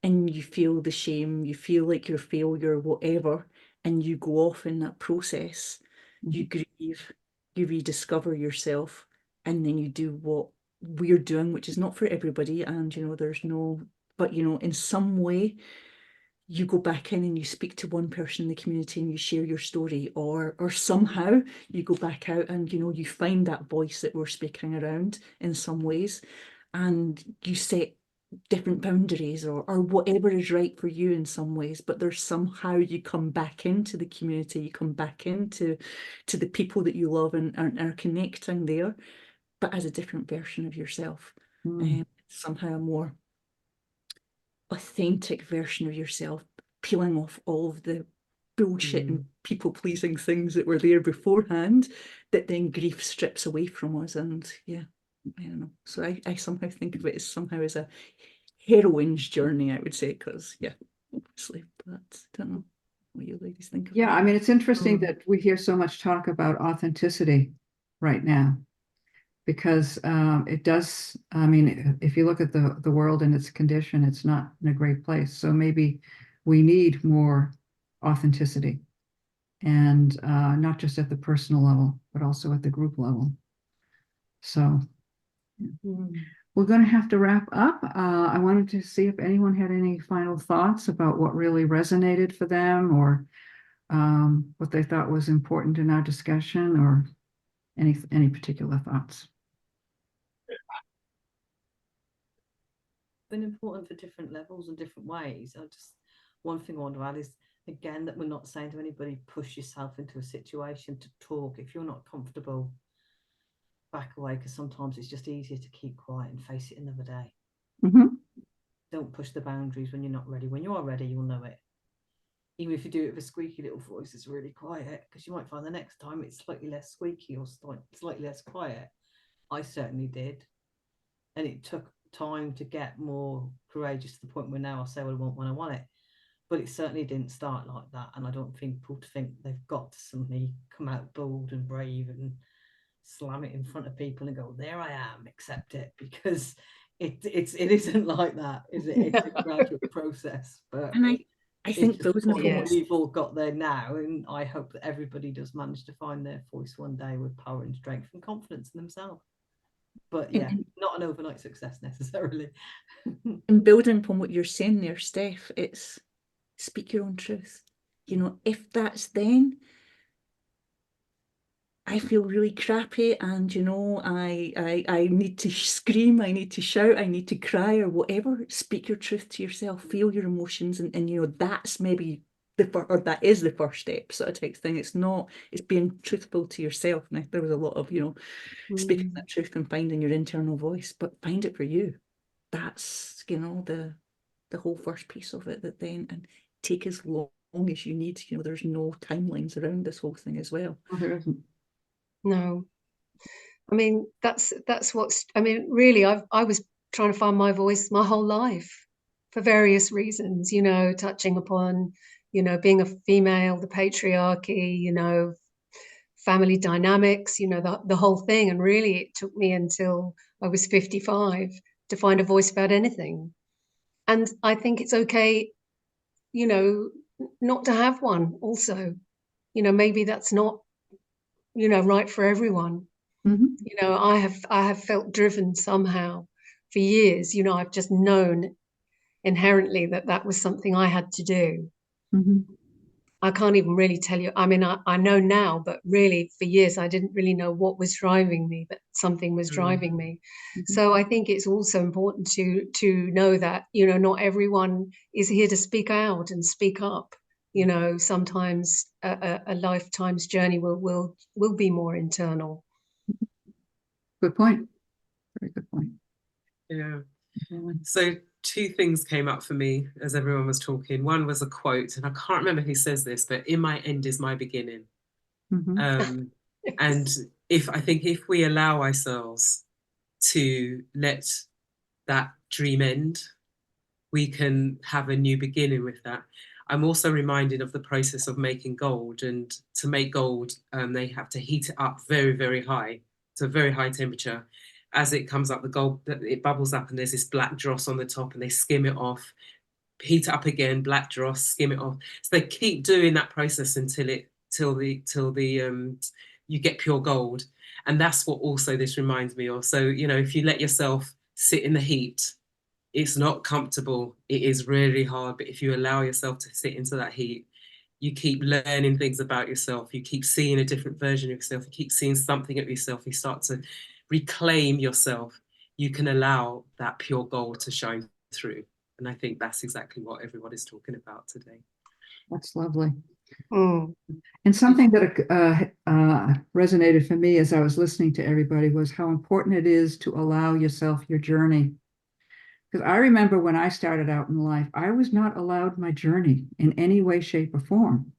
and you feel the shame, you feel like you're a failure, whatever, and you go off in that process. You grieve, you rediscover yourself, and then you do what we're doing, which is not for everybody. And, you know, there's no, but, you know, in some way, you go back in and you speak to one person in the community and you share your story, or somehow you go back out and, you know, you find that voice that we're speaking around in some ways, and you set different boundaries, or whatever is right for you in some ways. But there's somehow you come back into the community, you come back into the people that you love, and are connecting there, but as a different version of yourself. Somehow a more authentic version of yourself, peeling off all of the bullshit and people-pleasing things that were there beforehand, that then grief strips away from us. And yeah, I don't know. So I somehow think of it as somehow as a heroine's journey, I would say, because yeah, obviously, but I don't know what you ladies think of Yeah, that. I mean, it's interesting that we hear so much talk about authenticity right now, because it does, I mean, if you look at the world and its condition, it's not in a great place. So maybe we need more authenticity. and not just at the personal level, but also at the group level. So we're going to have to wrap up. I wanted to see if anyone had any final thoughts about what really resonated for them, or what they thought was important in our discussion, or any particular thoughts. Been important for different levels and different ways. One thing I want to add is, again, that we're not saying to anybody, push yourself into a situation to talk. If you're not comfortable, back away, because sometimes it's just easier to keep quiet and face it another day. Don't push the boundaries when you're not ready. When you are ready, you'll know it. Even if you do it with a squeaky little voice, it's really quiet, because you might find the next time it's slightly less squeaky or slightly less quiet. I certainly did. And it took time to get more courageous to the point where now I say what I want when I want it. But it certainly didn't start like that. And I don't think people think they've got to suddenly come out bold and brave and slam it in front of people and go, there I am, accept it, because it isn't like that, is it? It's a gradual process. But And I think building upon Yeah. what we've all got there now, and I hope that everybody does manage to find their voice one day with power and strength and confidence in themselves. But yeah, not an overnight success necessarily. and building upon what you're saying there, Steph, it's speak your own truth. You know, if that's then I feel really crappy, and you know, I need to scream, I need to shout, I need to cry, or whatever. Speak your truth to yourself, feel your emotions, and you know, that's maybe that is the first step, sort of type thing. It's being truthful to yourself. And there was a lot of, you know, speaking that truth and finding your internal voice, but find it for you. That's, you know, the whole first piece of it. That then, and take as long as you need. You know, there's no timelines around this whole thing as well. Well, there isn't. No, I mean, that's what's, I mean, really, I was trying to find my voice my whole life for various reasons, you know, touching upon, you know, being a female, the patriarchy, you know, family dynamics, you know, the whole thing. And really, it took me until I was 55 to find a voice about anything. And I think it's okay, you know, not to have one also. You know, maybe that's not, you know, right for everyone. You know, I have felt driven somehow for years. You know, I've just known inherently that that was something I had to do. I can't even really tell you. I mean, I know now, but really for years I didn't really know what was driving me, but something was driving me. So I think it's also important to know that, you know, not everyone is here to speak out and speak up. You know, sometimes a lifetime's journey will be more internal. Good point. Very good point. Yeah. So two things came up for me as everyone was talking. One was a quote, and I can't remember who says this, but "In my end is my beginning." Mm-hmm. And I think if we allow ourselves to let that dream end, we can have a new beginning with that. I'm also reminded of the process of making gold, and to make gold, they have to heat it up very, very high, to a very high temperature. As it comes up, the gold, it bubbles up, and there's this black dross on the top, and they skim it off, heat it up again, black dross, skim it off. So they keep doing that process until you get pure gold. And that's what also this reminds me of. So, you know, if you let yourself sit in the heat, it's not comfortable. It is really hard. But if you allow yourself to sit into that heat, you keep learning things about yourself. You keep seeing a different version of yourself. You keep seeing something of yourself. You start to reclaim yourself. You can allow that pure gold to shine through. And I think that's exactly what everyone is talking about today. That's lovely. Mm. And something that resonated for me as I was listening to everybody was how important it is to allow yourself your journey. Because I remember when I started out in life, I was not allowed my journey in any way, shape, or form.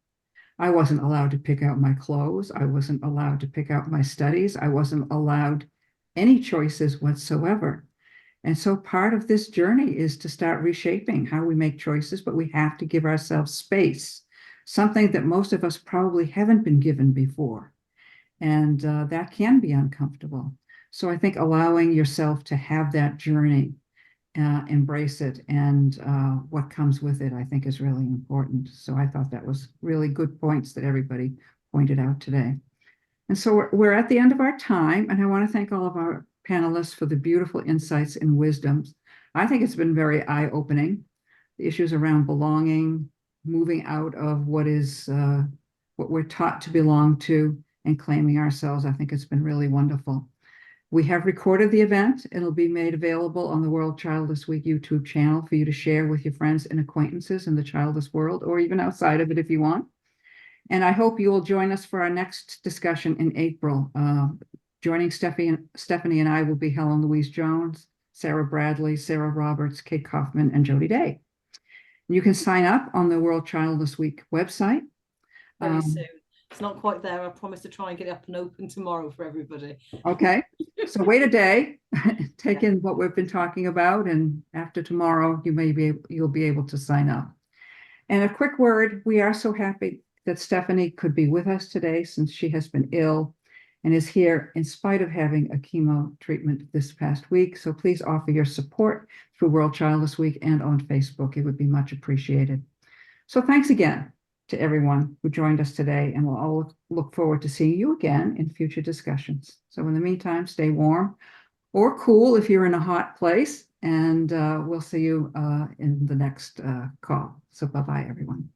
I wasn't allowed to pick out my clothes. I wasn't allowed to pick out my studies. I wasn't allowed any choices whatsoever. And so part of this journey is to start reshaping how we make choices, but we have to give ourselves space, something that most of us probably haven't been given before. And that can be uncomfortable. So I think allowing yourself to have that journey embrace it, and what comes with it, I think, is really important. So I thought that was really good points that everybody pointed out today. And so we're at the end of our time, and I want to thank all of our panelists for the beautiful insights and wisdoms. I think it's been very eye-opening. The issues around belonging, moving out of what we're taught to belong to, and claiming ourselves. I think it's been really wonderful. We have recorded the event. It'll be made available on the World Childless Week YouTube channel for you to share with your friends and acquaintances in the childless world, or even outside of it if you want. And I hope you will join us for our next discussion in April. Joining Stephanie and I will be Helen Louise Jones, Sarah Bradley, Sarah Roberts, Kate Kaufman, and Jody Day. You can sign up on the World Childless Week website. Very soon. It's not quite there. I promise to try and get it up and open tomorrow for everybody. Okay, so wait a day, take in what we've been talking about, and after tomorrow, you'll be able to sign up. And a quick word, we are so happy that Stephanie could be with us today, since she has been ill and is here in spite of having a chemo treatment this past week. So please offer your support through World Childless Week and on Facebook. It would be much appreciated. So thanks again to everyone who joined us today, and we'll all look forward to seeing you again in future discussions. So in the meantime, stay warm or cool if you're in a hot place, and we'll see you in the next call. So bye-bye, everyone.